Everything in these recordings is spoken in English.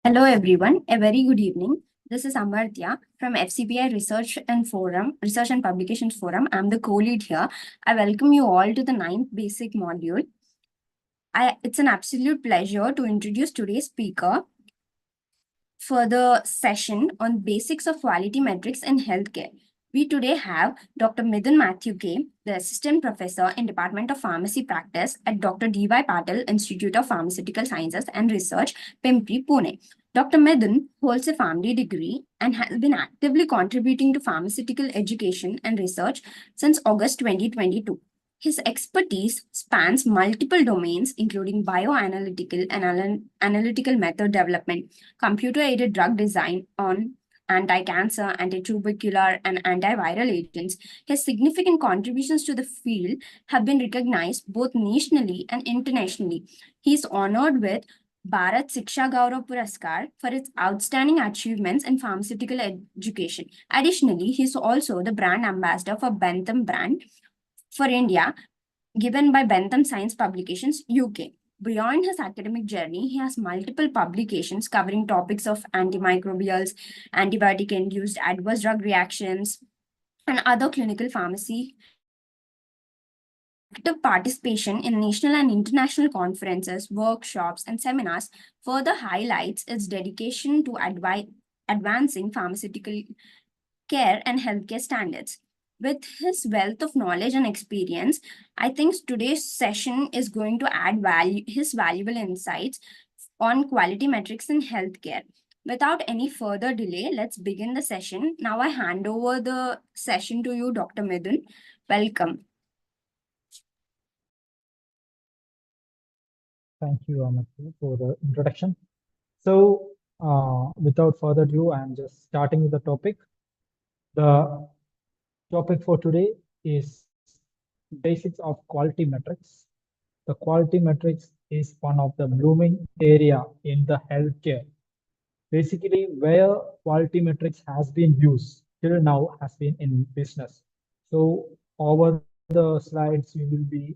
Hello everyone, a very good evening. This is Amartya from FCPI Research and Publications Forum. I'm the co-lead here. I welcome you all to the 9th basic module. It's an absolute pleasure to introduce today's speaker for the session on basics of quality metrics in healthcare. We today have Dr. Mithun Matthew K., the Assistant Professor in Department of Pharmacy Practice at Dr. D.Y. Patil Institute of Pharmaceutical Sciences and Research, Pimpri, Pune. Dr. Mithun holds a family degree and has been actively contributing to pharmaceutical education and research since August 2022. His expertise spans multiple domains, including bioanalytical and analytical method development, computer-aided drug design on anti-cancer, anti-tubercular, and antiviral agents. His significant contributions to the field have been recognized both nationally and internationally. He is honored with Bharat Siksha Gaurav Puraskar for its outstanding achievements in pharmaceutical education. Additionally, he is also the brand ambassador for Bentham brand for India, given by Bentham Science Publications, UK. Beyond his academic journey, he has multiple publications covering topics of antimicrobials, antibiotic-induced adverse drug reactions, and other clinical pharmacy. Active participation in national and international conferences, workshops, and seminars further highlights its dedication to advancing pharmaceutical care and healthcare standards. With his wealth of knowledge and experience, I think today's session is going to add his valuable insights on quality metrics in healthcare. Without any further delay, let's begin the session. Now I hand over the session to you, Dr. Mithun. Welcome. Thank you, Amartya, for the introduction. So, without further ado, I'm just starting with the topic. The topic for today is basics of quality metrics. The quality metrics is one of the blooming area in the healthcare. Basically, where quality metrics has been used till now has been in business. So, over the slides, we will be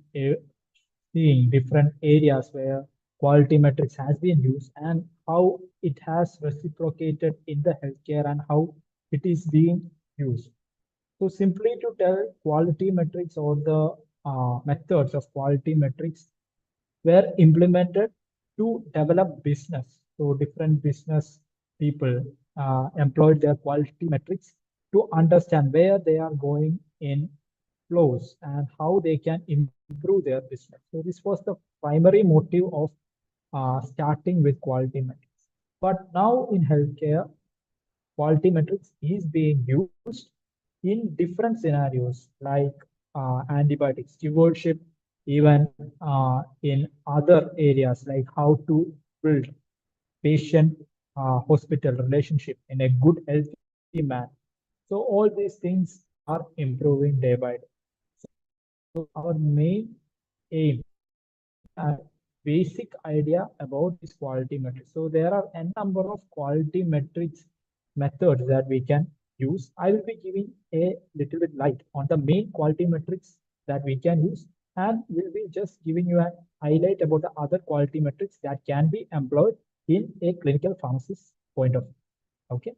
seeing different areas where quality metrics has been used and how it has reciprocated in the healthcare and how it is being used. So simply to tell, quality metrics or the methods of quality metrics were implemented to develop business. So different business people employed their quality metrics to understand where they are going in flows and how they can improve their business. So this was the primary motive of starting with quality metrics. But now in healthcare, quality metrics is being used in different scenarios like antibiotic stewardship, even in other areas like how to build patient hospital relationship in a good healthy manner. So all these things are improving day by day. So our main aim and basic idea about this quality metrics. So there are a number of quality metrics methods that we can use. I will be giving a little bit light on the main quality metrics that we can use, and will be just giving you a highlight about the other quality metrics that can be employed in a clinical pharmacist point of view. Okay.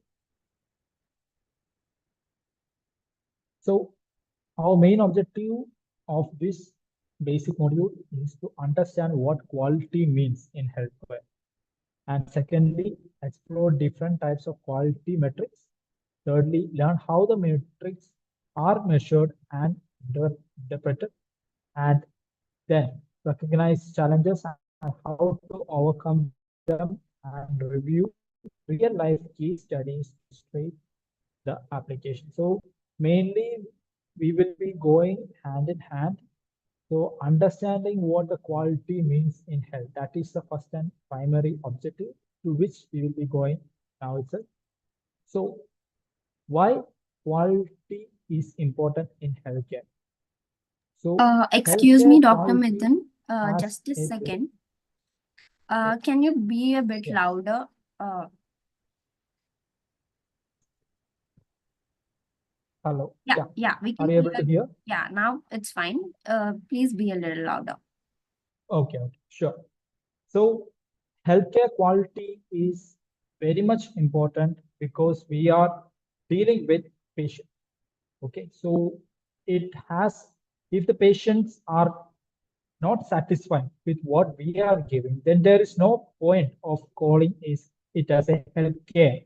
So our main objective of this basic module is to understand what quality means in healthcare. And secondly, explore different types of quality metrics. Thirdly, learn how the metrics are measured and interpreted. And then recognize challenges and how to overcome them and review real life case studies to illustrate the application. So mainly we will be going hand in hand. So understanding what the quality means in health, that is the first and primary objective to which we will be going now itself. So why quality is important in healthcare? So Excuse me, Dr. quality Mithun, has just a second. Can you be a bit louder? Hello. Yeah, we can Are you able to hear? Yeah, now it's fine. Please be a little louder. Okay, sure. So healthcare quality is very much important because we are dealing with patients. Okay, so it has, if the patients are not satisfied with what we are giving, then there is no point of calling it as a health care.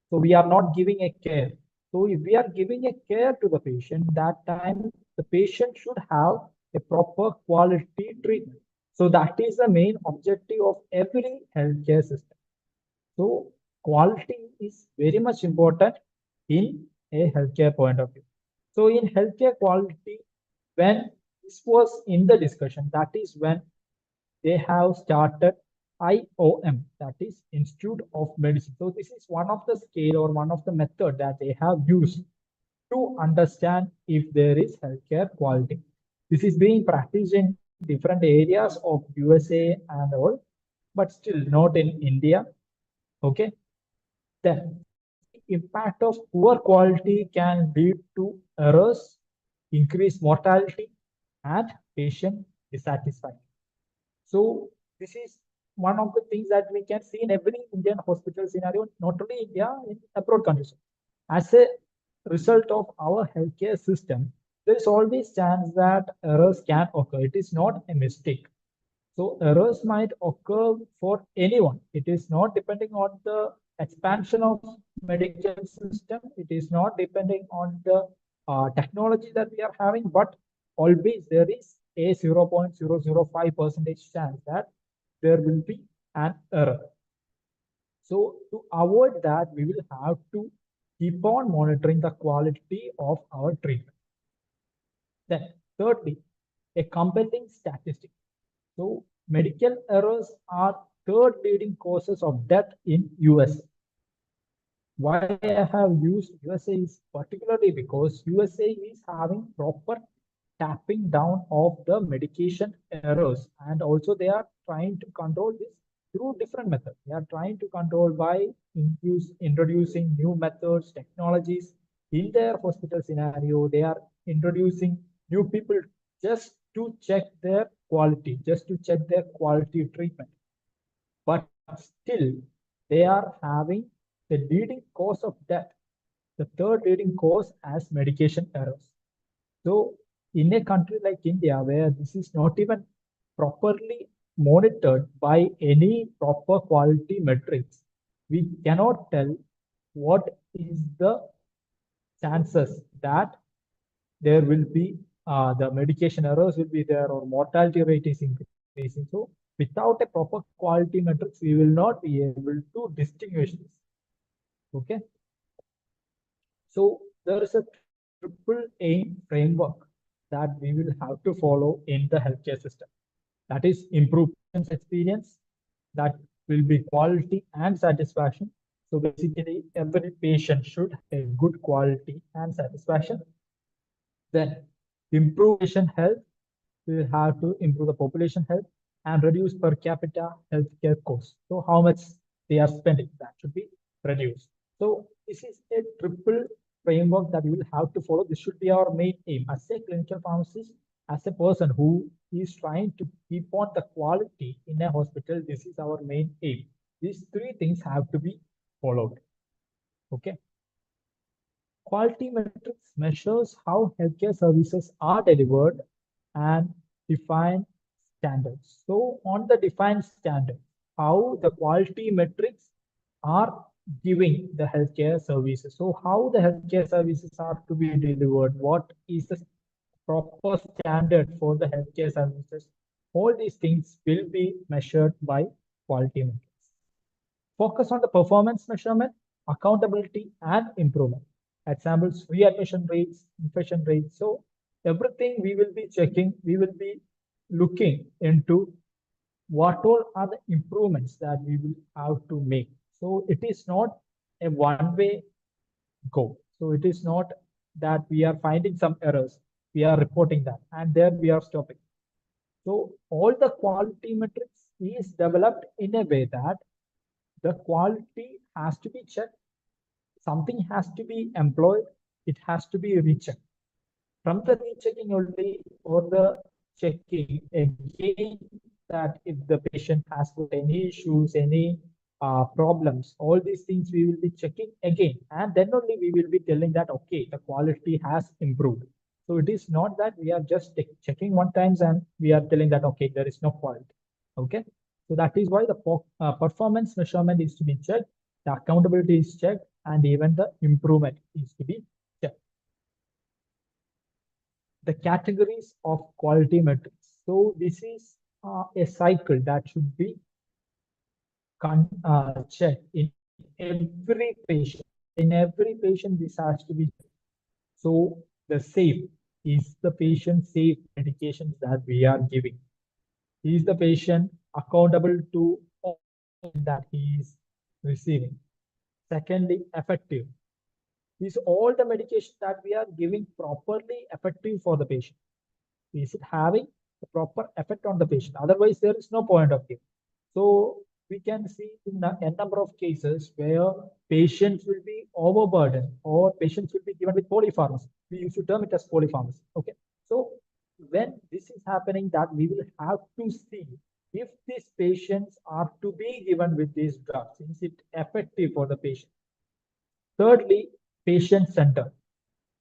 So we are not giving a care. So if we are giving a care to the patient, that time the patient should have a proper quality treatment. So that is the main objective of every healthcare system. So quality is very much important in a healthcare point of view. So in healthcare quality, when this was in the discussion, that is when they have started IOM, that is Institute of Medicine. So this is one of the scale or one of the method that they have used to understand if there is healthcare quality. This is being practiced in different areas of USA and all, but still not in India. Okay. Then impact of poor quality can lead to errors, increased mortality, and patient dissatisfaction. So this is one of the things that we can see in every Indian hospital scenario, not only India, in abroad countries. As a result of our healthcare system, there is always chance that errors can occur. It is not a mistake. So errors might occur for anyone. It is not depending on the expansion of medical system. It is not depending on the technology that we are having, but always there is a 0.005% chance that there will be an error. So to avoid that, we will have to keep on monitoring the quality of our treatment. Then thirdly, a compelling statistic. So medical errors are third leading causes of death in US. Why I have used USA is particularly because USA is having proper tapping down of the medication errors, and also they are trying to control this through different methods. They are trying to control by introducing new methods, technologies in their hospital scenario. They are introducing new people just to check their quality, just to check their quality treatment. But still, they are having the leading cause of death, the third leading cause as medication errors. So in a country like India, where this is not even properly monitored by any proper quality metrics, we cannot tell what is the chances that there will be the medication errors will be there or mortality rate is increasing. So without a proper quality metrics, we will not be able to distinguish this. Okay. So there is a triple aim framework that we will have to follow in the healthcare system. That is improve patient's experience, that will be quality and satisfaction. So basically, every patient should have a good quality and satisfaction. Then improve patient health, we will have to improve the population health and reduce per capita healthcare costs. So how much they are spending, that should be reduced. So this is a triple framework that we will have to follow. This should be our main aim. As a clinical pharmacist, as a person who is trying to keep on the quality in a hospital, this is our main aim. These three things have to be followed. Okay. Quality metrics measures how healthcare services are delivered and define standards. So on the defined standard, how the quality metrics are giving the healthcare services. So how the healthcare services are to be delivered, what is the proper standard for the healthcare services. All these things will be measured by quality metrics. Focus on the performance measurement, accountability, and improvement. Examples, readmission rates, infection rates. So everything we will be checking, we will be looking into what all are the improvements that we will have to make. So it is not a one-way go. So it is not that we are finding some errors, we are reporting that, and there we are stopping. So all the quality metrics is developed in a way that the quality has to be checked, something has to be employed, it has to be rechecked. From the rechecking only or the checking again, that if the patient has got any issues, any problems, all these things we will be checking again, and then only we will be telling that, okay, the quality has improved. So it is not that we are just checking one times and we are telling that, okay, there is no quality. Okay. So that is why the performance measurement is to be checked, the accountability is checked, and even the improvement is to be checked. The categories of quality metrics. So this is a cycle that should be checked in every patient. In every patient, this has to be checked. So the safe is the patient safe medications that we are giving. Is the patient accountable to all that he is receiving? Secondly, effective. Is all the medication that we are giving properly effective for the patient? Is it having a proper effect on the patient? Otherwise, there is no point of view. So we can see in a number of cases where patients will be overburdened or patients will be given with polypharmacy. We used to term it as polypharmacy. Okay. So when this is happening, that we will have to see if these patients are to be given with these drugs. Is it effective for the patient? Thirdly, patient centered.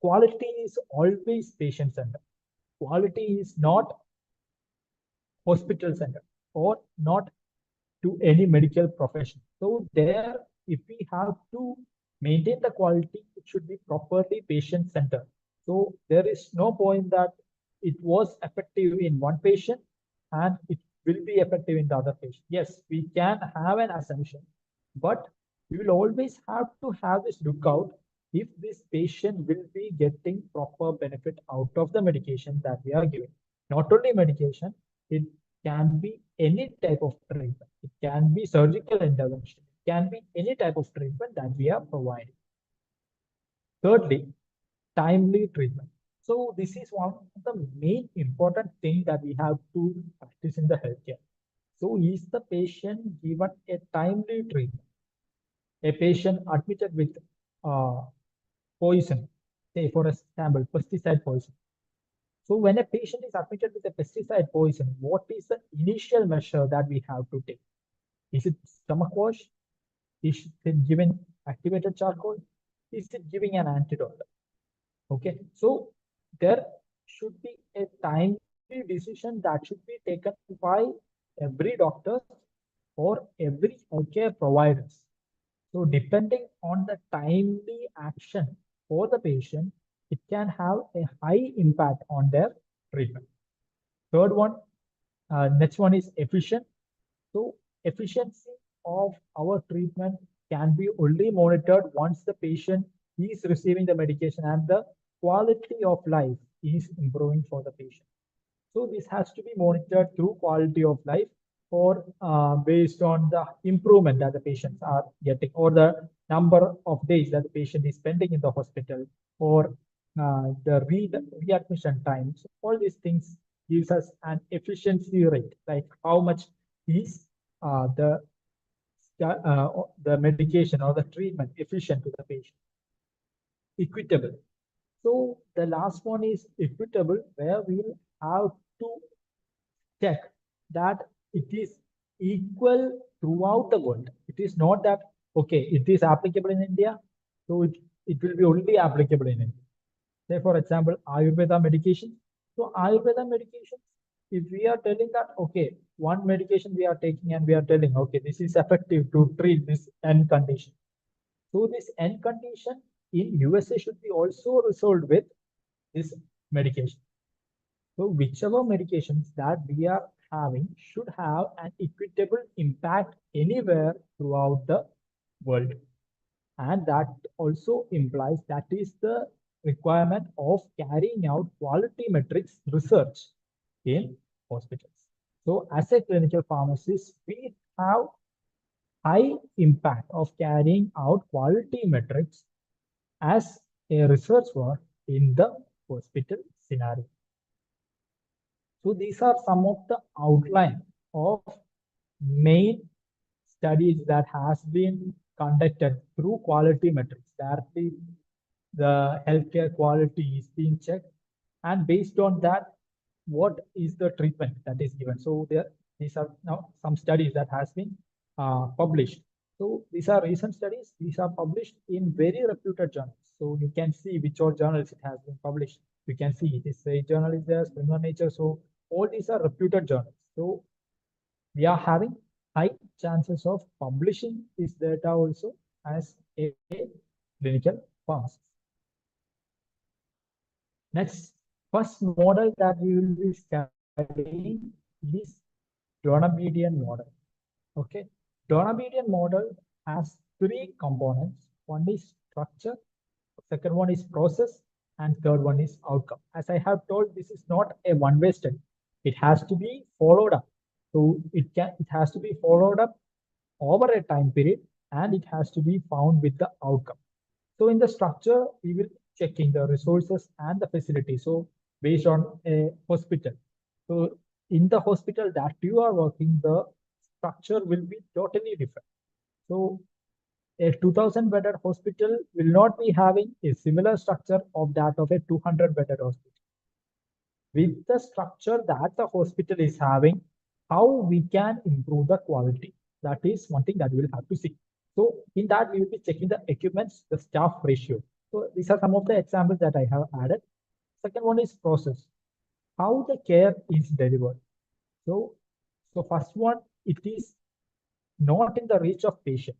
Quality is always patient centered. Quality is not hospital center or not to any medical profession. So there, if we have to maintain the quality, it should be properly patient centered. So there is no point that it was effective in one patient and it will be effective in the other patient. Yes, we can have an assumption, but we will always have to have this lookout if this patient will be getting proper benefit out of the medication that we are giving. Not only medication, it can be any type of treatment. It can be surgical intervention. It can be any type of treatment that we are providing. Thirdly, timely treatment. So this is one of the main important thing that we have to practice in the healthcare. So is the patient given a timely treatment? A patient admitted with poison, say for example, pesticide poison. So when a patient is admitted with a pesticide poison, what is the initial measure that we have to take? Is it stomach wash? Is it given activated charcoal? Is it giving an antidote? Okay, so there should be a timely decision that should be taken by every doctor or every healthcare providers. So depending on the timely action for the patient, it can have a high impact on their treatment. Third one, next one is efficient. So efficiency of our treatment can be only monitored once the patient is receiving the medication and the quality of life is improving for the patient. So this has to be monitored through quality of life or based on the improvement that the patients are getting or the number of days that the patient is spending in the hospital or the readmission time. So all these things gives us an efficiency rate, like how much is the medication or the treatment efficient to the patient. Equitable. So the last one is equitable, where we will have to check that it is equal throughout the world. It is not that, okay, it is applicable in India, so it will be only applicable in India. Say, for example, Ayurveda medication. So Ayurveda medication, if we are telling that, okay, one medication we are taking and we are telling, okay, this is effective to treat this N condition. So this N condition in USA should be also resolved with this medication. So whichever medications that we are having should have an equitable impact anywhere throughout the world. And that also implies that is the requirement of carrying out quality metrics research in hospitals. So as a clinical pharmacist, we have high impact of carrying out quality metrics as a research work in the hospital scenario. So these are some of the outline of main studies that has been conducted through quality metrics. Directly, the healthcare quality is being checked, and based on that, what is the treatment that is given? So these are now some studies that has been published So these are recent studies. These are published in very reputed journals. So you can see which all journals it has been published. You can see this journal is there, Springer Nature. So all these are reputed journals. So we are having high chances of publishing this data also as a clinical pharmacist. Next, first model that we will be studying is donor median model. Okay, donor median model has three components. One is structure, second one is process, and third one is outcome. As I have told, this is not a one-way study. It has to be followed up. So it has to be followed up over a time period, and it has to be found with the outcome. So in the structure, we will checking the resources and the facility. So based on a hospital. So in the hospital that you are working, the structure will be totally different. So a 2000 bedded hospital will not be having a similar structure of that of a 200 bedded hospital. With the structure that the hospital is having, how we can improve the quality. That is one thing that we will have to see. So in that, we will be checking the equipments, the staff ratio. So these are some of the examples that I have added. Second one is process, how the care is delivered. So first one, it is not in the reach of patient.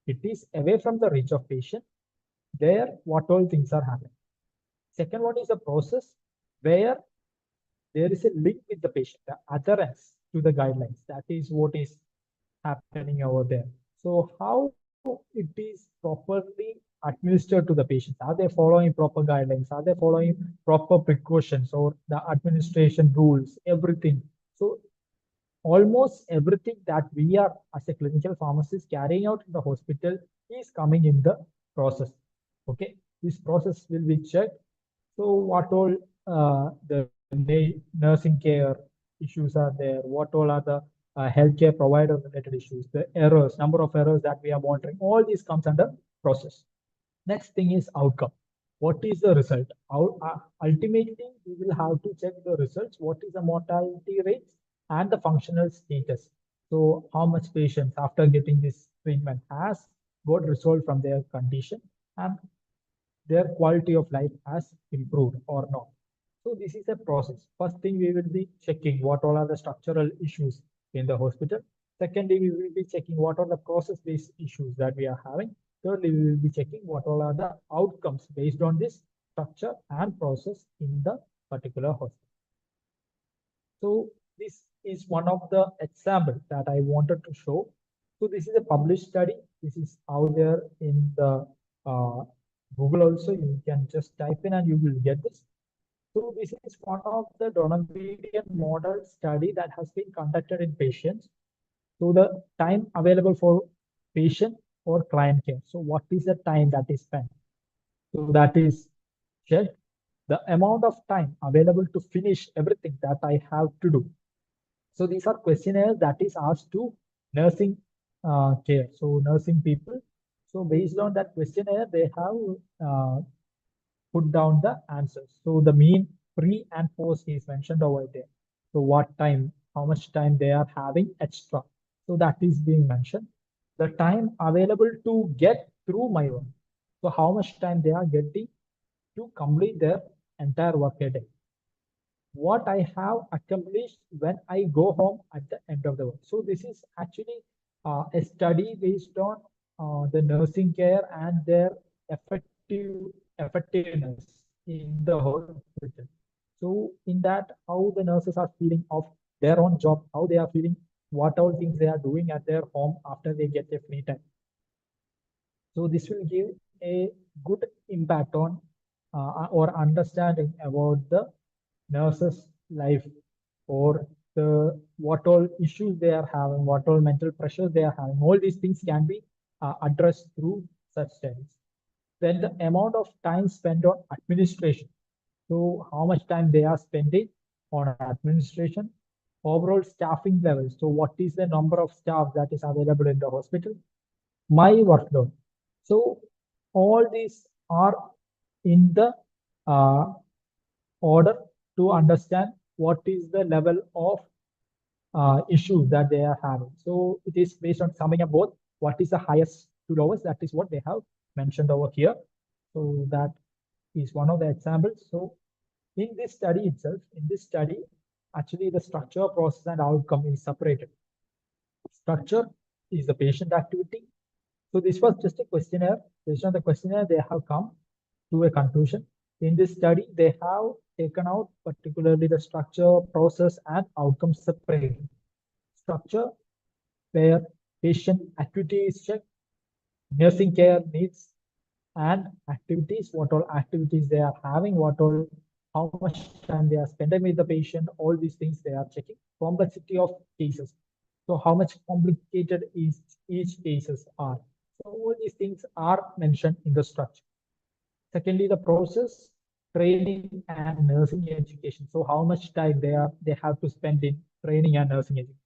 It is away from the reach of patient, where what all things are happening. Second one is a process where there is a link with the patient, the adherence to the guidelines. That is what is happening over there. So how it is properly administered to the patients? Are they following proper guidelines? Are they following proper precautions or the administration rules? Everything. So almost everything that we are as a clinical pharmacist carrying out in the hospital is coming in the process. Okay, this process will be checked. So what all the nursing care issues are there? What all are the healthcare provider related issues? The errors, number of errors that we are monitoring, all these comes under process. Next thing is outcome. What is the result? Ultimately, we will have to check the results. What is the mortality rates and the functional status? So how much patients after getting this treatment has got resolved from their condition and their quality of life has improved or not. So this is a process. First thing, we will be checking what all are the structural issues in the hospital. Secondly, we will be checking what are the process-based issues that we are having. Thirdly, we will be checking what all are the outcomes based on this structure and process in the particular hospital. So this is one of the examples that I wanted to show. So this is a published study. This is out there in the Google also. You can just type in and you will get this. So this is one of the donor median model study that has been conducted in patients. So the time available for patient or client care. So what is the time that is spent? So that is checked. The amount of time available to finish everything that I have to do. So these are questionnaires that is asked to nursing care. So nursing people. So based on that questionnaire, they have put down the answers. So the mean, pre and post is mentioned over there. So what time, how much time they are having extra. So that is being mentioned. The time available to get through my work. So how much time they are getting to complete their entire workday day. What I have accomplished when I go home at the end of the work. So this is actually a study based on the nursing care and their effectiveness in the hospital. So in that, how the nurses are feeling of their own job, how they are feeling, what all things they are doing at their home after they get their free time. So this will give a good impact on or understanding about the nurses' life or the what all issues they are having, what all mental pressures they are having. All these things can be addressed through such studies. Then the amount of time spent on administration. So how much time they are spending on administration, overall staffing levels. So what is the number of staff that is available in the hospital? My workload. So all these are in the order to understand what is the level of issues that they are having. So it is based on summing up both what is the highest to lowest. That is what they have mentioned over here. So that is one of the examples. So in this study itself, actually the structure, process, and outcome is separated. Structure is the patient activity. So this was just a questionnaire. Based on the questionnaire, they have come to a conclusion. In this study, they have taken out particularly the structure, process, and outcome separated. Structure, where patient activity is checked, nursing care needs and activities, what all activities they are having, how much time they are spending with the patient, all these things they are checking. Complexity of cases. So how much complicated is each cases are. So all these things are mentioned in the structure. Secondly, the process, training and nursing education. So how much time they have to spend in training and nursing education.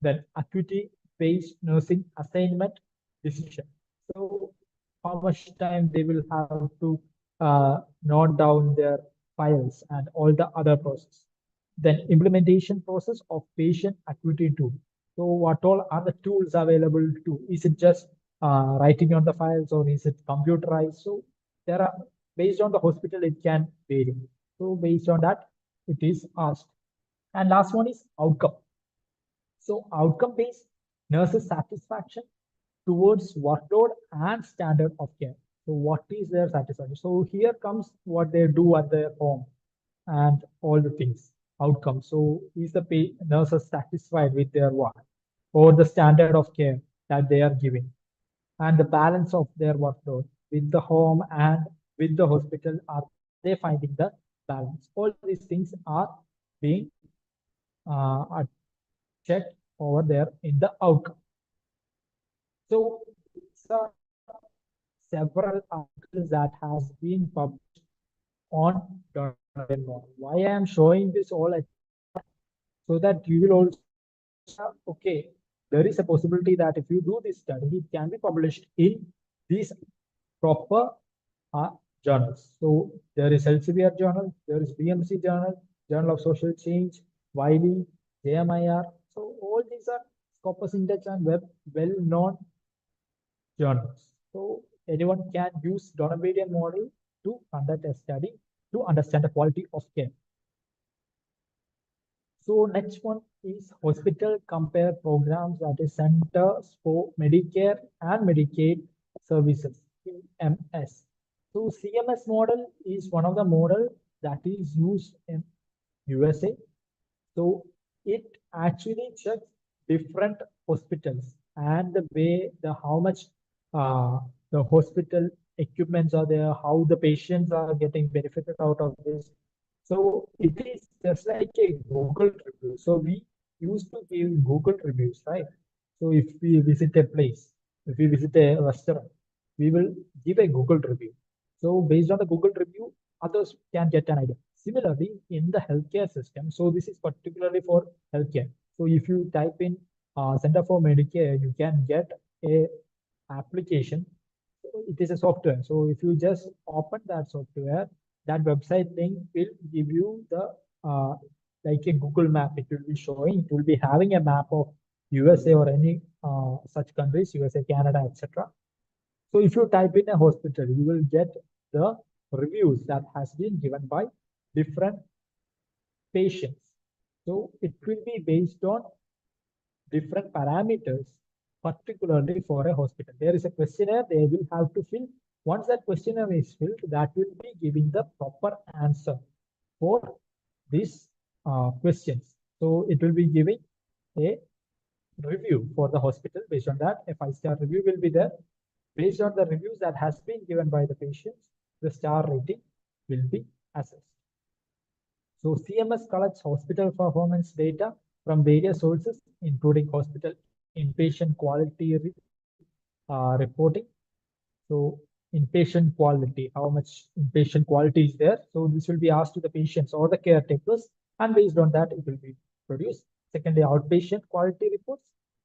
Then activity-based nursing assignment decision. So how much time they will have to note down their files and all the other process. Then implementation process of patient activity tool. So what all are the tools available to? Is it just writing on the files or is it computerized? So there are, based on the hospital, it can vary. So based on that, it is asked. And last one is outcome. So outcome-based nurses' satisfaction towards workload and standard of care. So what is their satisfaction? So here comes what they do at their home and all the things, outcomes. So is the nurses satisfied with their work or the standard of care that they are giving and the balance of their workload with the home and with the hospital? Are they finding the balance? All these things are being checked over there in the outcome. So several articles that has been published on Donovan model. Why I am showing this all so that you will also okay, there is a possibility that if you do this study, it can be published in these proper journals. So there is Elsevier journal, there is BMC journal, Journal of Social Change, Wiley, JMIR. So all these are Scopus Index and well-known journals. So anyone can use Donovan model to conduct a study to understand the quality of care. So next one is hospital compare programs, that is Centers for Medicare and Medicaid Services, CMS. So CMS model is one of the model that is used in USA. So it actually checks different hospitals and the way how much the hospital equipments are there, how the patients are getting benefited out of this. So it is just like a Google review. So we used to give Google reviews, right? So if we visit a place, if we visit a restaurant, we will give a Google review. So based on the Google review, others can get an idea. Similarly, in the healthcare system, so this is particularly for healthcare. So if you type in Center for Medicare, you can get a application. It is a software. So if you just open that software, that website link will give you the like a Google map. It will be showing, it will be having a map of USA or any such countries, USA, Canada, etc. So if you type in a hospital, you will get the reviews that has been given by different patients. So it will be based on different parameters, particularly for a hospital. There is a questionnaire they will have to fill. Once that questionnaire is filled, that will be giving the proper answer for these questions. So it will be giving a review for the hospital. Based on that, a 5-star review will be there. Based on the reviews that has been given by the patients, the star rating will be assessed. So CMS collects hospital performance data from various sources, including hospital inpatient quality reporting. So inpatient quality, how much inpatient quality is there? So this will be asked to the patients or the caretakers, and based on that, it will be produced. Secondly, outpatient quality reports,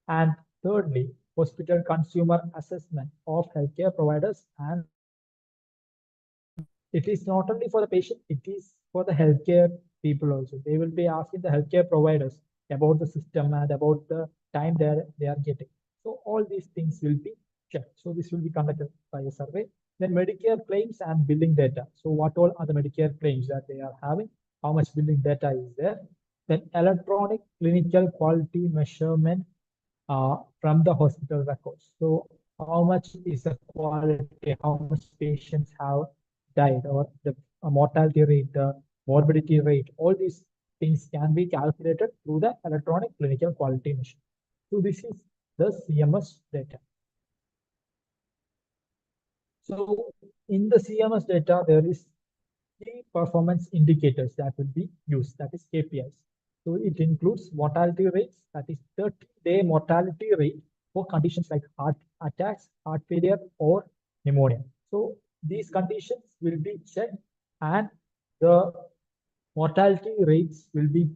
and thirdly, hospital consumer assessment of healthcare providers. And it is not only for the patient, it is for the healthcare people also. They will be asking the healthcare providers about the system and about the time they are getting. So all these things will be checked. So this will be conducted by a survey. Then Medicare claims and billing data. So what all are the Medicare claims that they are having? How much billing data is there? Then electronic clinical quality measurement from the hospital records. So how much is the quality, how much patients have died, or the mortality rate, the morbidity rate, all these things can be calculated through the electronic clinical quality measure. So this is the CMS data. So in the CMS data, there is key performance indicators that will be used, that is KPIs. So it includes mortality rates, that is 30-day mortality rate for conditions like heart attacks, heart failure, or pneumonia. So these conditions will be checked, and the mortality rates will be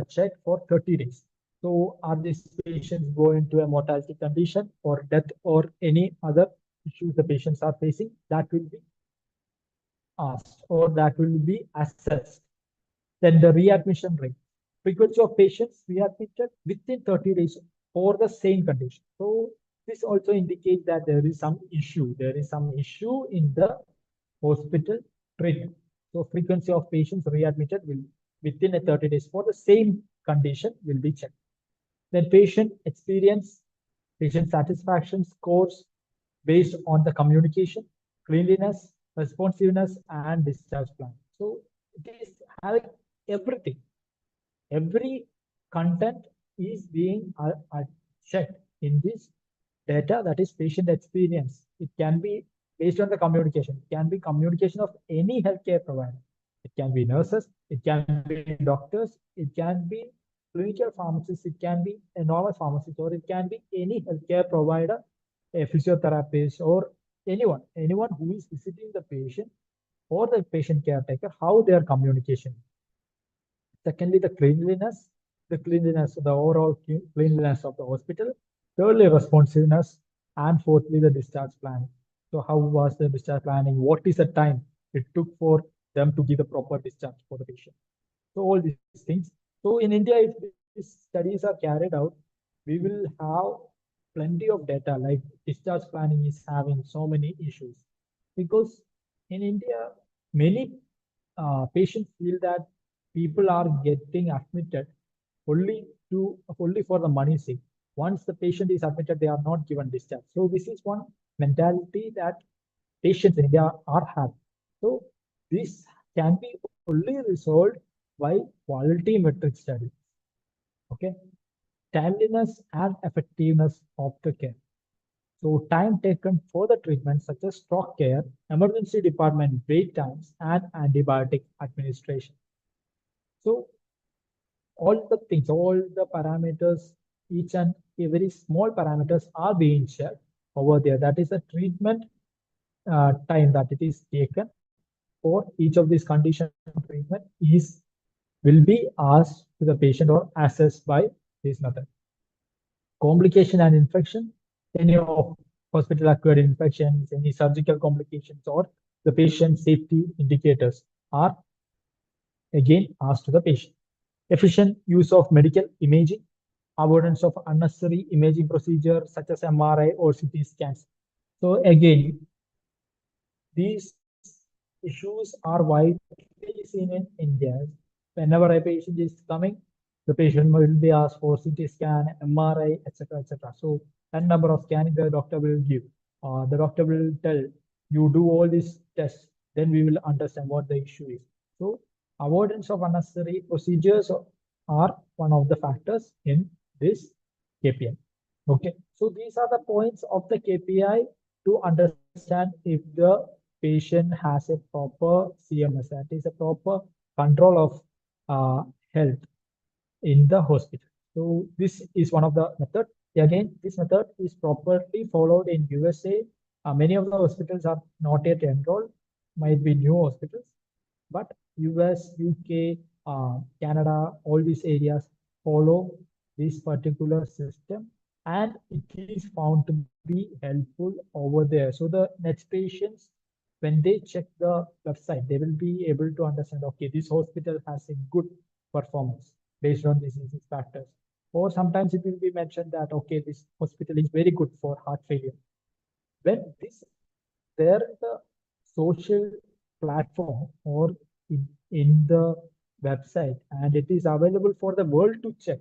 checked for 30 days. So are these patients going to a mortality condition or death or any other issues the patients are facing? That will be asked or that will be assessed. Then the readmission rate. Frequency of patients readmitted within 30 days for the same condition. So this also indicates that there is some issue. There is some issue in the hospital treatment. So frequency of patients readmitted will within a 30 days for the same condition will be checked. Then patient experience, patient satisfaction scores based on the communication, cleanliness, responsiveness, and discharge plan. So it is having everything. Every content is being checked in this data, that is patient experience. It can be based on the communication. It can be communication of any healthcare provider. It can be nurses, it can be doctors, it can be clinical pharmacists, it can be a normal pharmacist, or it can be any healthcare provider, a physiotherapist, or anyone who is visiting the patient or the patient caretaker, how their communication. Secondly, the cleanliness, the overall cleanliness of the hospital. Thirdly, responsiveness. And fourthly, the discharge planning. So how was the discharge planning? What is the time it took for them to give the proper discharge for the patient? So all these things. So in India, if these studies are carried out, we will have plenty of data, like discharge planning is having so many issues. Because in India, many patients feel that people are getting admitted only for the money sake. Once the patient is admitted, they are not given discharge. So this is one mentality that patients in India are having. So this can be only resolved by quality metric studies. Okay, timeliness and effectiveness of the care. So time taken for the treatment, such as stroke care, emergency department wait times, and antibiotic administration. So all the things, all the parameters, each and every small parameters are being checked over there. That is the treatment time that it is taken for each of these condition treatment will be asked to the patient or assessed by this method. Complication and infection, any of hospital acquired infections, any surgical complications, or the patient safety indicators are again asked to the patient. Efficient use of medical imaging, avoidance of unnecessary imaging procedures such as MRI or CT scans. So again, these issues are widely seen in India. Whenever a patient is coming, the patient will be asked for CT scan, MRI, etc., etc. So that number of scanning the doctor will give. The doctor will tell you do all these tests, then we will understand what the issue is. So avoidance of unnecessary procedures are one of the factors in this KPI. Okay, so these are the points of the KPI to understand if the patient has a proper CMS, that is a proper control of health in the hospital. So this is one of the method. Again, this method is properly followed in USA. Many of the hospitals are not yet enrolled, might be new hospitals, but US, UK, Canada, all these areas follow this particular system, and it is found to be helpful over there. So the next patients, when they check the website, they will be able to understand, okay, this hospital has a good performance based on these factors. Or sometimes it will be mentioned that, okay, this hospital is very good for heart failure. When there is a social platform or in the website and it is available for the world to check,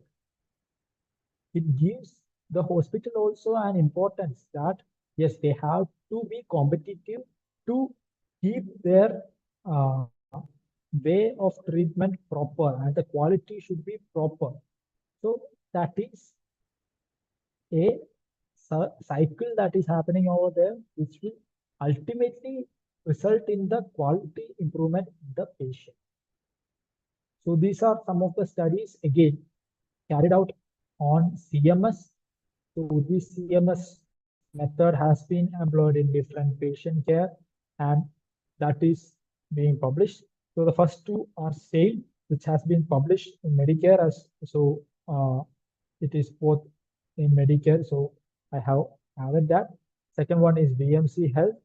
it gives the hospital also an importance that yes, they have to be competitive to keep their uh, way of treatment proper and the quality should be proper. So that is a cycle that is happening over there, which will ultimately result in the quality improvement in the patient. So these are some of the studies again carried out on CMS. So this CMS method has been employed in different patient care and that is being published. So the first two are same, which has been published in Medicare as so it is both in Medicare. So I have added that. Second one is BMC Health.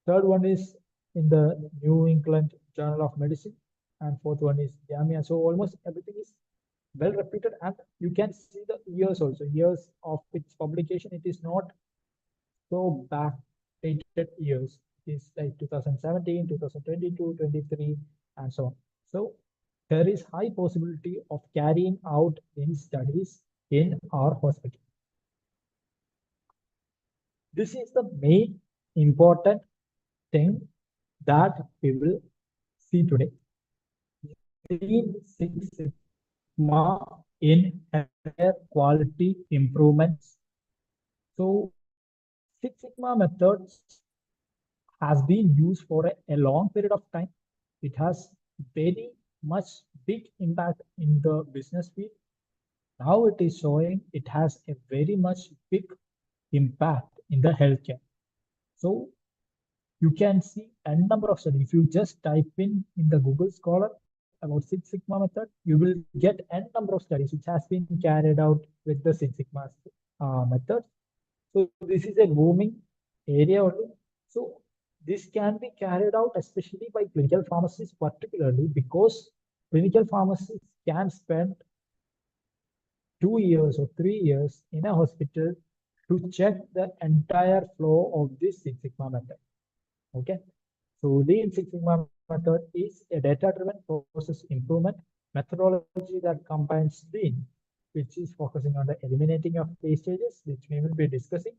Third one is in the New England Journal of Medicine. And fourth one is JAMIA. So almost everything is well repeated and you can see the years also, years of its publication. It is not so backdated years. It is like 2017, 2022, 23, and so on. So there is high possibility of carrying out these studies in our hospital. This is the main important thing that we will see today. Lean Six Sigma in air quality improvements. So Six Sigma methods has been used for a long period of time. It has very much big impact in the business field. Now it is showing it has a very much big impact in the healthcare. So you can see a number of studies. If you just type in the Google Scholar about Six Sigma method, you will get a number of studies which has been carried out with the Six Sigma method. So this is a booming area only. So this can be carried out especially by clinical pharmacists, particularly because clinical pharmacists can spend 2 years or 3 years in a hospital to check the entire flow of this Six Sigma method. Okay. So Lean Six Sigma method is a data-driven process improvement methodology that combines Lean, which is focusing on the eliminating of wastages, which we will be discussing.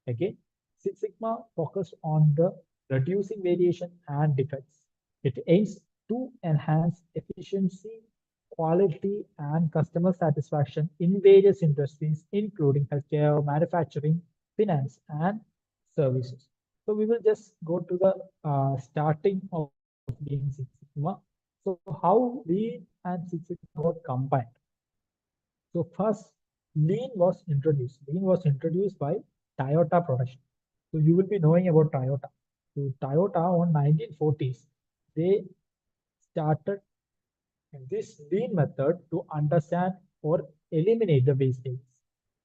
Again, Six Sigma focus on the reducing variation and defects. It aims to enhance efficiency, quality, and customer satisfaction in various industries, including healthcare, manufacturing, finance, and services. So we will just go to the starting of Lean Six Sigma. So how Lean and Six Sigma got combined? So first, Lean was introduced. Lean was introduced by Toyota Production. So you will be knowing about Toyota. So Toyota on 1940s, they started this Lean method to understand or eliminate the wastages.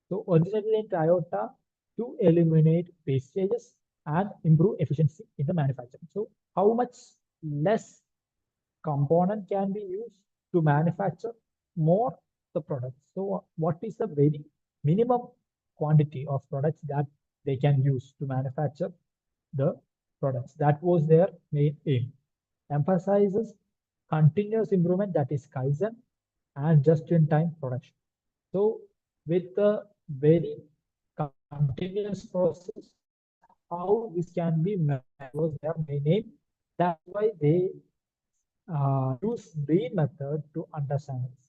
So originally in Toyota to eliminate wastages and improve efficiency in the manufacturing. So how much less component can be used to manufacture more the products. So what is the very minimum quantity of products that they can use to manufacture the products? That was their main aim. Emphasizes continuous improvement, that is Kaizen, and just-in-time production. So with the very continuous process, how this can be managed was their main aim. That's why they use Lean method to understand this.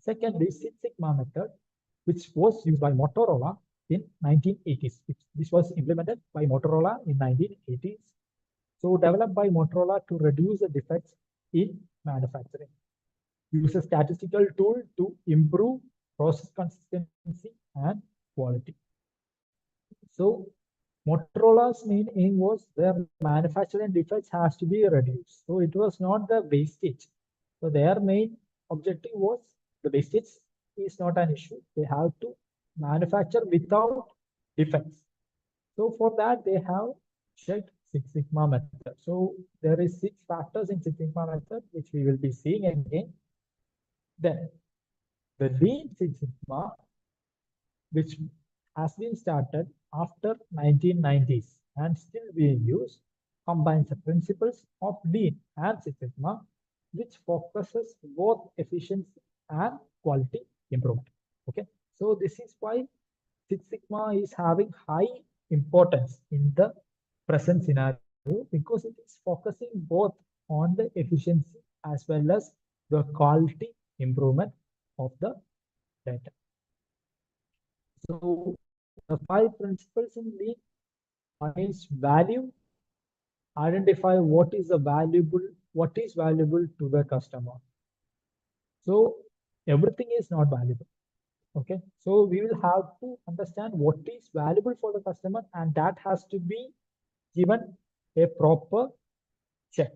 Secondly, Six Sigma method, which was used by Motorola in 1980s. This was implemented by Motorola in 1980s. So developed by Motorola to reduce the defects in manufacturing. Use a statistical tool to improve process consistency and quality. So Motorola's main aim was their manufacturing defects has to be reduced. So it was not the wastage. So their main objective was the wastage is not an issue. They have to manufacture without defects. So for that, they have checked Six Sigma method. So there is 6 factors in Six Sigma method, which we will be seeing again. Then the Lean Six Sigma which has been started after 1990s and still being used, combines the principles of Lean and Six Sigma, which focuses both efficiency and quality improvement. Okay, so this is why Six Sigma is having high importance in the present scenario because it is focusing both on the efficiency as well as the quality improvement of the data. So the 5 principles in Lean: one is value, identify what is valuable to the customer. So everything is not valuable. Okay, so we will have to understand what is valuable for the customer, and that has to be given a proper check,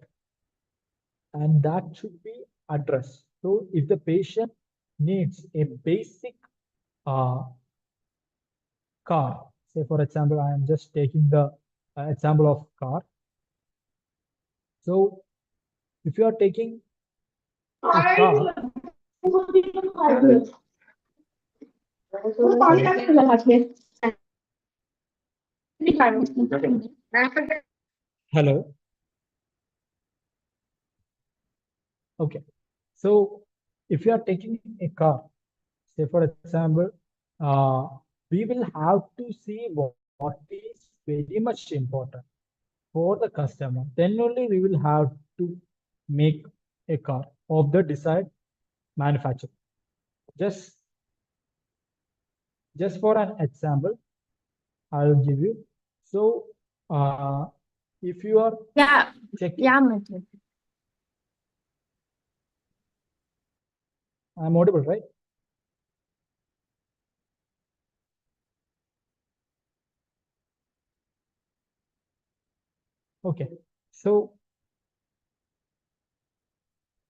and that should be addressed. So if the patient needs a basic car, say for example, I am just taking the example of car. So if you are taking a car, hello. Okay, so if you are taking a car, say for example, we will have to see what is very much important for the customer. Then only we will have to make a car of the desired manufacturer. Just for an example, I'll give you. So if you are checking, Matlab. I'm audible, right? Okay, so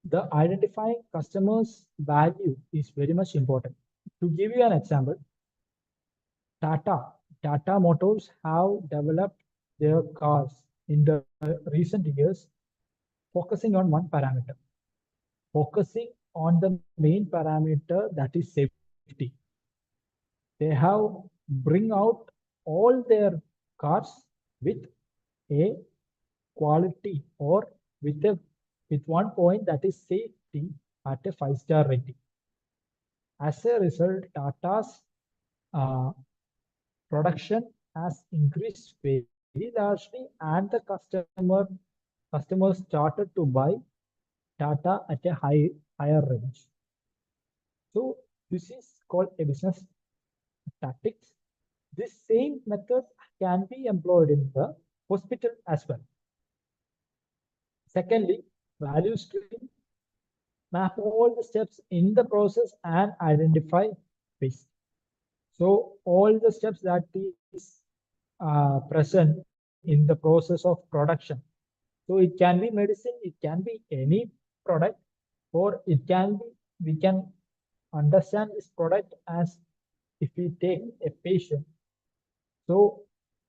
the identifying customers' value is very much important. To give you an example, Tata Motors have developed their cars in the recent years, focusing on one parameter, focusing on the main parameter, that is safety. They have bring out all their cars with a quality or with one point, that is safety, at a 5-star rating. As a result, Tata's production has increased very largely, and the customers started to buy Tata at a higher range. So this is called a business tactics. This same method can be employed in the hospital as well. Secondly, value stream: map all the steps in the process and identify waste. So all the steps that is present in the process of production. So it can be medicine, it can be any product, or it can be, we can understand this product as if we take a patient. So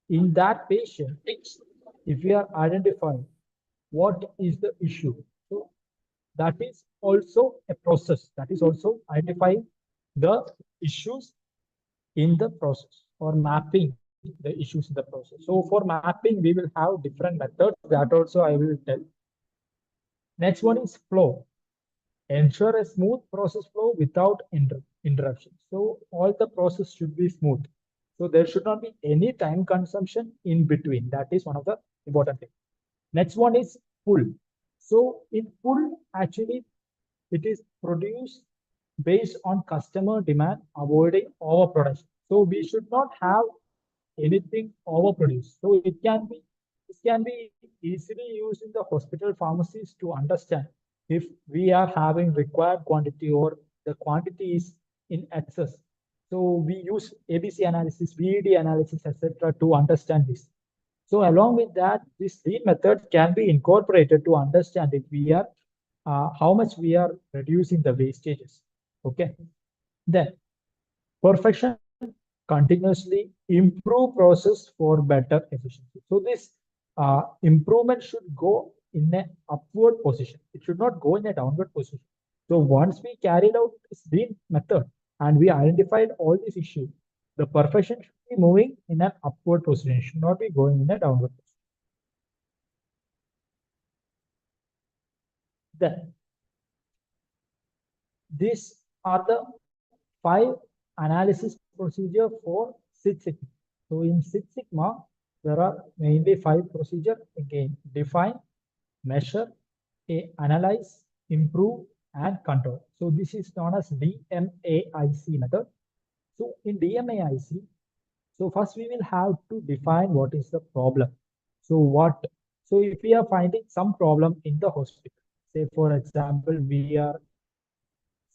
in that patient, if we are identifying what is the issue, so that is also a process, that is also identifying the issues in the process, or mapping the issues in the process. So for mapping, we will have different methods, that also I will tell. Next one is flow. Ensure a smooth process flow without interruption. So all the process should be smooth. So there should not be any time consumption in between. That is one of the important things. Next one is pull. So in pull, actually, it is produced based on customer demand, avoiding overproduction. So we should not have anything overproduced. So this can be easily used in the hospital pharmacies to understand if we are having required quantity or the quantity is in excess. So we use ABC analysis, VED analysis, etc. to understand this. So along with that, this Lean method can be incorporated to understand if we are how much we are reducing the wastages. Okay. Then perfection: continuously improve process for better efficiency. So this improvement should go in an upward position. It should not go in a downward position. So once we carried out this Lean method and we identified all these issues, The perfection should be moving in an upward position, it should not be going in a downward position. Then these are the 5 analysis procedure for Six Sigma. So in Six Sigma, there are mainly 5 procedure. Again, define, measure, analyze, improve, and control. So this is known as DMAIC method. So in DMAIC, so first we will have to define what is the problem. So if we are finding some problem in the hospital, say for example, we are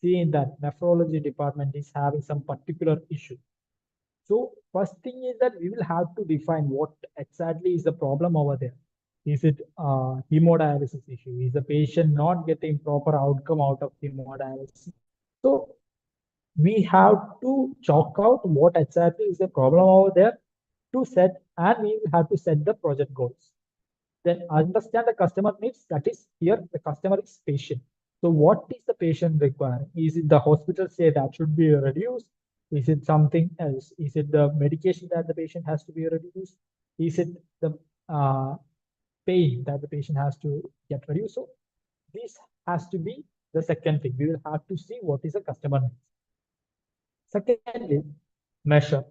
seeing that nephrology department is having some particular issue. So first thing is that we will have to define what exactly is the problem over there. Is it hemodialysis issue? Is the patient not getting proper outcome out of hemodialysis? So we have to chalk out what exactly is the problem over there to set, and we will have to set the project goals. Then understand the customer needs. That is, here the customer is patient. So what is the patient requiring? Is it the hospital say that should be reduced? Is it something else? Is it the medication that the patient has to be reduced? Is it the pain that the patient has to get reduced? So this has to be the second thing. We will have to see what is the customer needs. Secondly, measure.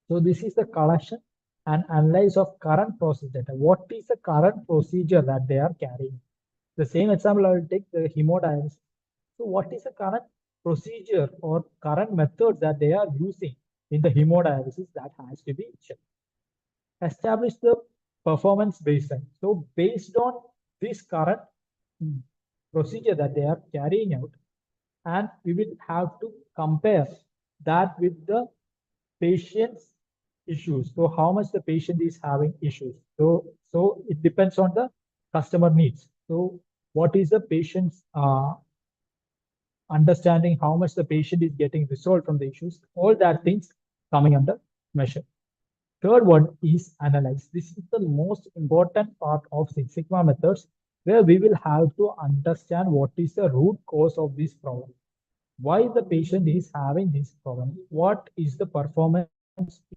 So this is the collection and analyze of current process data. What is the current procedure that they are carrying? The same example, I will take the hemodialysis. So what is the current procedure or current methods that they are using in the hemodialysis that has to be checked? Establish the performance baseline. So based on this current procedure that they are carrying out, and we will have to compare that with the patient's issues. So how much the patient is having issues. So it depends on the customer needs. So what is the patient's understanding, how much the patient is getting resolved from the issues, all that things coming under measure. Third one is analyze. This is the most important part of Six Sigma methods, where we will have to understand what is the root cause of this problem. Why the patient is having this problem? What is the performance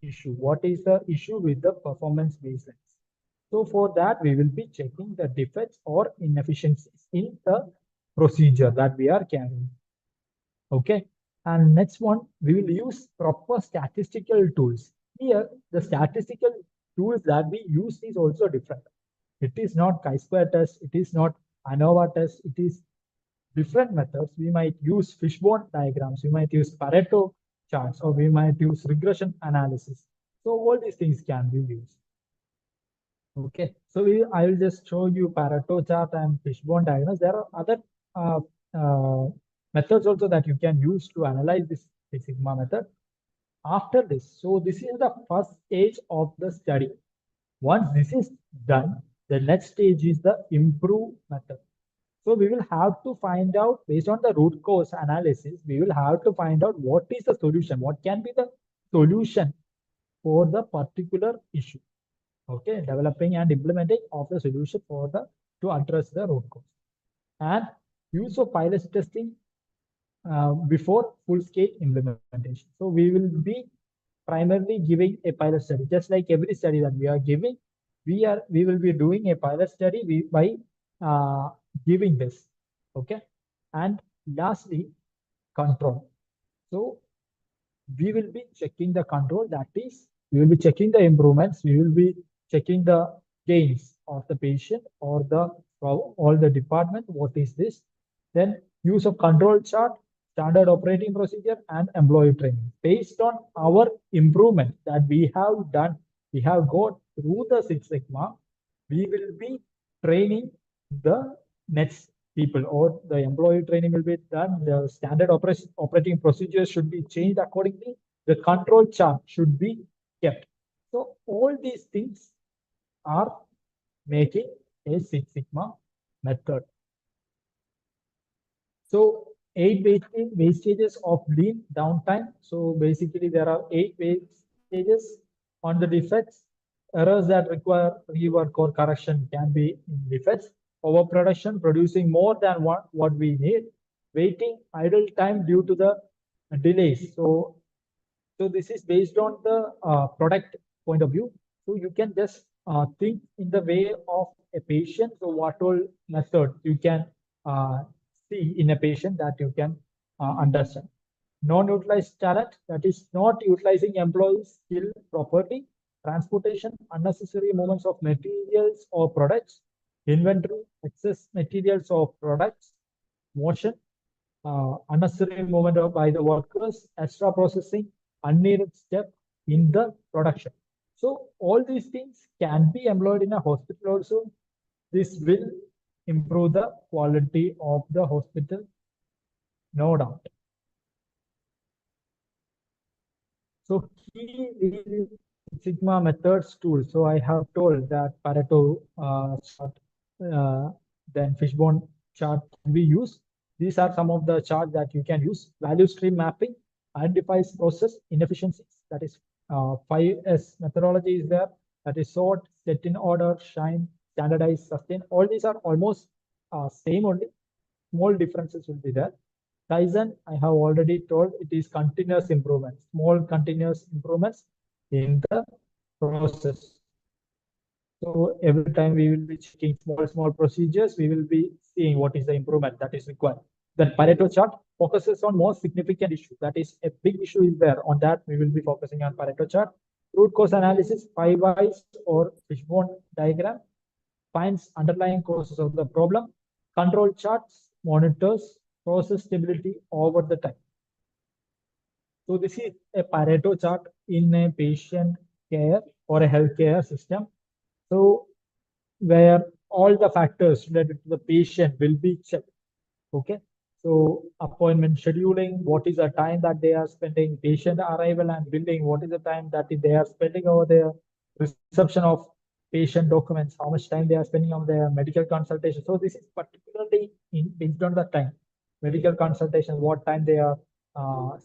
issue? What is the issue with the performance baselines? So for that, we will be checking the defects or inefficiencies in the procedure that we are carrying. Okay. And next one, we will use proper statistical tools. Here, the statistical tools that we use is also different. It is not chi-square test. It is not ANOVA test. It is different methods. We might use fishbone diagrams. We might use Pareto charts, or we might use regression analysis. So all these things can be used. Okay. So I will just show you Pareto chart and fishbone diagrams. There are other methods also that you can use to analyze this Six Sigma method. After this, so this is the first stage of the study. Once this is done, the next stage is the improve method. So we will have to find out, based on the root cause analysis, we will have to find out what is the solution, what can be the solution for the particular issue. Okay, developing and implementing of the solution for the to address the root cause. And use of pilot testing before full-scale implementation. So we will be primarily giving a pilot study, just like every study that we are giving. We will be doing a pilot study by giving this. Okay. And lastly, control. So we will be checking the control, that is, we will be checking the improvements, we will be checking the gains of the patient or the all the department. What is this? Then use of control chart, standard operating procedure, and employee training. Based on our improvement that we have done, we have got through the Six Sigma, we will be training the next people, or the employee training will be done. The standard operating procedures should be changed accordingly. The control chart should be kept. So all these things are making a Six Sigma method. So 8 wastages of lean downtime. So basically there are 8 wastages on the defects. Errors that require rework or correction can be in defects. Overproduction, producing more than what we need. Waiting, idle time due to the delays. So So this is based on the product point of view. So you can just think in the way of a patient. So what all method you can see in a patient that you can understand. Non-utilized talent, that is not utilizing employees' skill properly, transportation, unnecessary movements of materials or products, inventory, excess materials or products, motion, unnecessary movement by the workers, extra processing, unneeded step in the production. So all these things can be employed in a hospital also. This will improve the quality of the hospital, no doubt. So key is Sigma methods tool. So I have told that Pareto chart, then fishbone chart can be used. These are some of the charts that you can use. Value stream mapping identifies process inefficiencies. That is 5S methodology is there. That is sort, set in order, shine, standardize, sustain. All these are almost same only. Small differences will be there. Kaizen, I have already told, it is continuous improvement, small continuous improvements in the process. So every time we will be checking small procedures, we will be seeing what is the improvement that is required. Then Pareto chart focuses on more significant issue. That is a big issue is there. On that, we will be focusing on Pareto chart. Root cause analysis, 5 whys or fishbone diagram, finds underlying causes of the problem. Control charts monitors process stability over the time. So this is a Pareto chart in a patient care or a healthcare system. So where all the factors related to the patient will be checked. Okay. So appointment scheduling, what is the time that they are spending, patient arrival and billing, what is the time that they are spending over there, reception of patient documents, how much time they are spending on their medical consultation. So this is particularly based on the time. Medical consultation, what time they are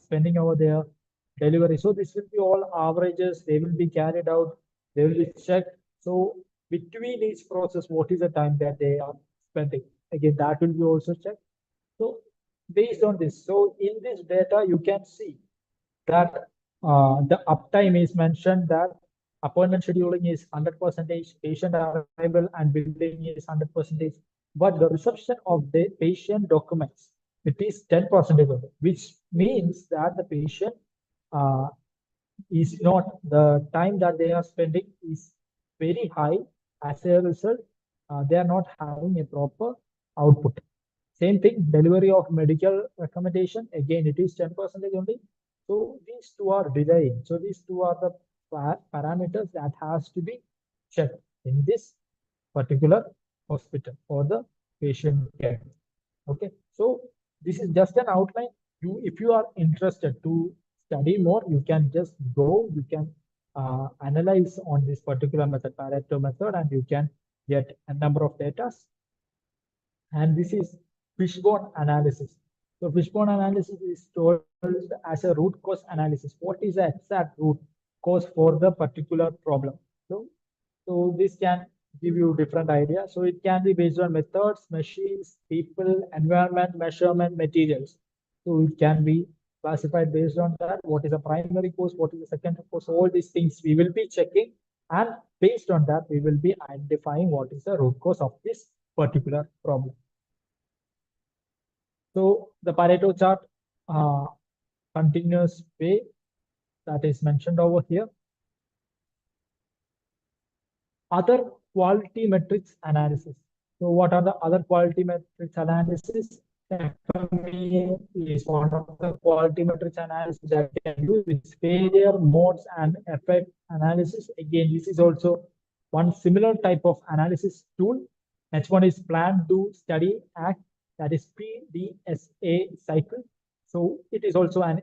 spending over there, delivery. So this will be all averages, they will be carried out, they will be checked. So between each process, what is the time that they are spending? Again, that will be also checked. So based on this, so in this data, you can see that the uptime is mentioned that appointment scheduling is 100%, patient arrival and billing is 100%, but the reception of the patient documents, it is 10%, which means that the patient is not, the time that they are spending is very high. As a result, they are not having a proper output. Same thing, delivery of medical recommendation, again, it is 10% only. So these two are delaying. So these two are the parameters that has to be checked in this particular hospital or the patient care. Okay, so this is just an outline. If you are interested to study more, you can just go, you can analyze on this particular method, Pareto method, and you can get a number of data. And this is fishbone analysis. So fishbone analysis is told as a root cause analysis. What is the exact root cause for the particular problem? So this can give you different ideas. So it can be based on methods, machines, people, environment, measurement, materials. So it can be classified based on that. What is the primary cause? What is the secondary cause? All these things we will be checking. And based on that, we will be identifying what is the root cause of this particular problem. So the Pareto chart, continuous way that is mentioned over here. Other quality metrics analysis. So what are the other quality metrics analysis? FMEA is one of the quality metrics analysis that can use with failure modes and effect analysis. Again, this is also one similar type of analysis tool. Next one is plan, do, study, act. That is PDSA cycle. So it is also an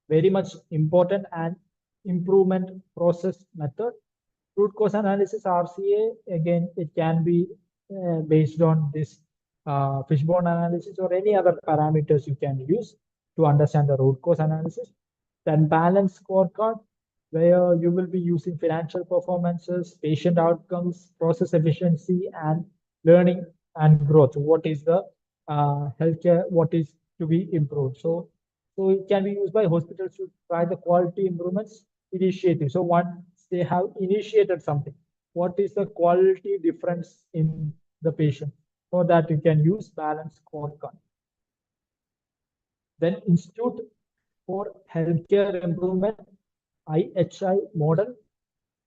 very much important and improvement process method. Root cause analysis, RCA, again, it can be based on this fishbone analysis or any other parameters you can use to understand the root cause analysis. Then balance scorecard, where you will be using financial performances, patient outcomes, process efficiency, and learning and growth. What is the healthcare, what is to be improved? So So it can be used by hospitals to try the quality improvements initiative. So once they have initiated something, what is the quality difference in the patient? For that you can use balanced scorecard. Then Institute for Healthcare Improvement, IHI model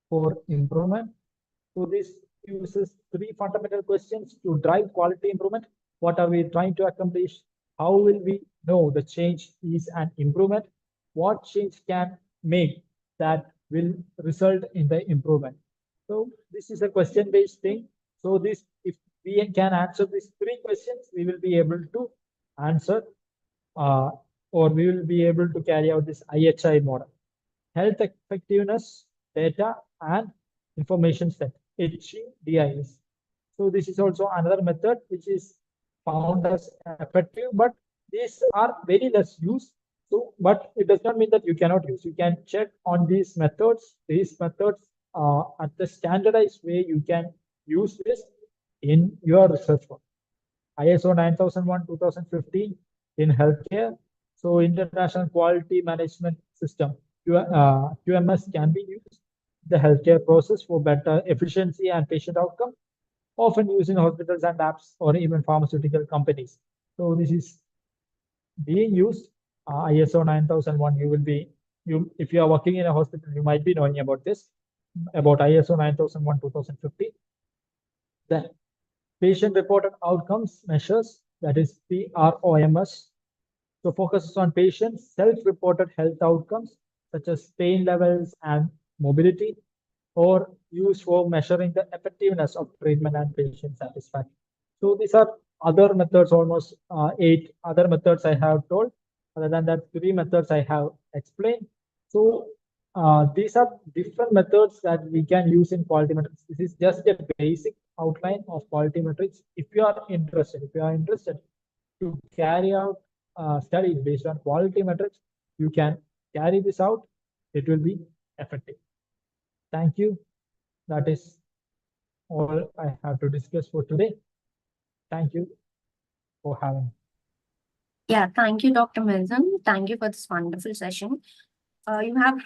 for improvement. So this uses three fundamental questions to drive quality improvement. What are we trying to accomplish? How will we know the change is an improvement? What change can make that will result in the improvement? So this is a question-based thing. So this, if we can answer these three questions, we will be able to answer uh, or we will be able to carry out this IHI model. Health effectiveness, data, and information set, HEDIS. So this is also another method which is found as effective, but these are very less used. So, but it does not mean that you cannot use. You can check on these methods. These methods at the standardized way you can use this in your research work. ISO 9001 2015 in healthcare. So International Quality Management System, QMS, can be used the healthcare process for better efficiency and patient outcome, often used in hospitals and labs or even pharmaceutical companies. So this is being used. ISO 9001, you will be, if you are working in a hospital, you might be knowing about this, about ISO 9001 2015. Then patient reported outcomes measures, that is PROMS. So focuses on patients' self-reported health outcomes such as pain levels and mobility, or used for measuring the effectiveness of treatment and patient satisfaction. So these are other methods, almost 8 other methods I have told. Other than that, 3 methods I have explained. So these are different methods that we can use in quality metrics. This is just a basic outline of quality metrics. If you are interested to carry out studies based on quality metrics, you can carry this out. It will be effective. Thank you. That is all I have to discuss for today. Thank you for having me. Yeah, thank you, Dr. Milton. Thank you for this wonderful session. You have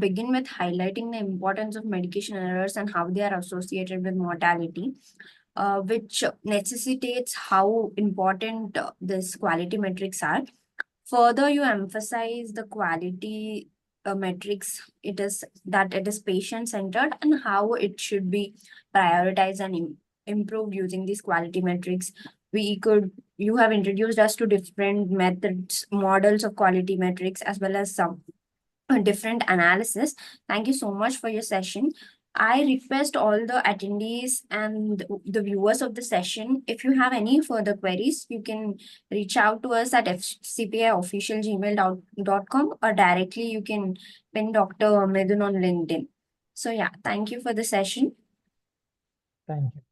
begun with highlighting the importance of medication errors and how they are associated with mortality, which necessitates how important this quality metrics are. Further, you emphasize the quality metrics. It is patient-centered and how it should be prioritized and improved using these quality metrics. You have introduced us to different methods, models of quality metrics, as well as some different analysis. Thank you so much for your session. I request all the attendees and the viewers of the session, if you have any further queries, you can reach out to us at fcpiofficial@gmail.com, or directly you can pin Dr. Midun on LinkedIn. So yeah, thank you for the session. Thank you.